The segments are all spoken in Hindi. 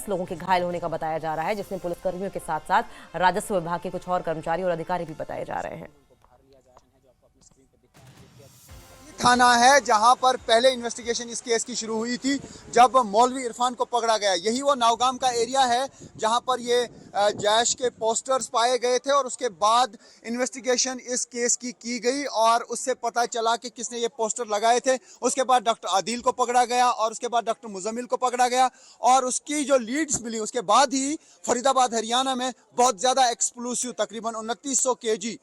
20 लोगों के घायल होने का बताया जा रहा है, जिसमें पुलिसकर्मियों के साथ साथ राजस्व विभाग के कुछ और कर्मचारी और अधिकारी भी बताए जा रहे हैं। थाना है जहां पर पहले इन्वेस्टिगेशन इस केस की शुरू हुई थी जब मौलवी इरफान को पकड़ा गया। यही वो नौगाम का एरिया है जहां पर ये जैश के पोस्टर्स पाए गए थे और उसके बाद इन्वेस्टिगेशन इस केस की गई और उससे पता चला कि किसने ये पोस्टर लगाए थे। उसके बाद डॉक्टर आदिल को पकड़ा गया और उसके बाद डॉक्टर मुजम्मिल को पकड़ा गया और उसकी जो लीड्स मिली उसके बाद ही फरीदाबाद हरियाणा में बहुत ज़्यादा एक्सप्लोसिव तकरीबन 2900 kg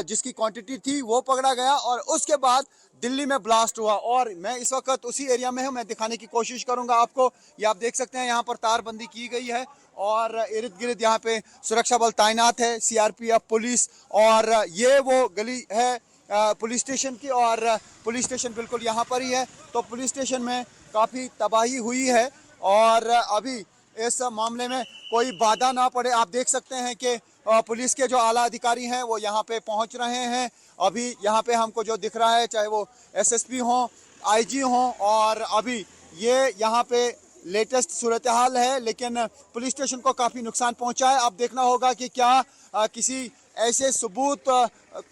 जिसकी क्वांटिटी थी वो पकड़ा गया और उसके बाद दिल्ली में ब्लास्ट हुआ। और मैं इस वक्त उसी एरिया में हूं, मैं दिखाने की कोशिश करूंगा आपको। ये आप देख सकते हैं यहाँ पर तारबंदी की गई है और इर्द गिर्द यहाँ पे सुरक्षा बल तैनात है, सीआरपीएफ पुलिस। और ये वो गली है पुलिस स्टेशन की और पुलिस स्टेशन बिल्कुल यहाँ पर ही है। तो पुलिस स्टेशन में काफ़ी तबाही हुई है और अभी इस मामले में कोई बाधा ना पड़े। आप देख सकते हैं कि पुलिस के जो आला अधिकारी हैं वो यहाँ पे पहुँच रहे हैं। अभी यहाँ पे हमको जो दिख रहा है चाहे वो एसएसपी हों, आईजी हों, और अभी ये यहाँ पे लेटेस्ट सूरत हाल है, लेकिन पुलिस स्टेशन को काफ़ी नुकसान पहुँचा है। अब देखना होगा कि क्या किसी ऐसे सबूत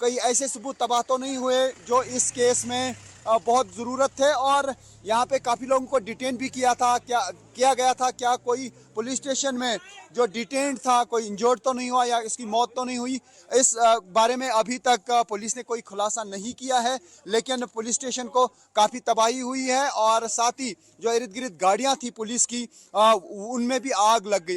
कई ऐसे सबूत तबाह तो नहीं हुए जो इस केस में बहुत ज़रूरत थे। और यहाँ पे काफ़ी लोगों को डिटेन भी किया गया था। क्या कोई पुलिस स्टेशन में जो डिटेन था कोई इंजर्ड तो नहीं हुआ या इसकी मौत तो नहीं हुई, इस बारे में अभी तक पुलिस ने कोई खुलासा नहीं किया है। लेकिन पुलिस स्टेशन को काफ़ी तबाही हुई है और साथ ही जो इर्द गिर्द गाड़ियाँ थी पुलिस की उनमें भी आग लग गई।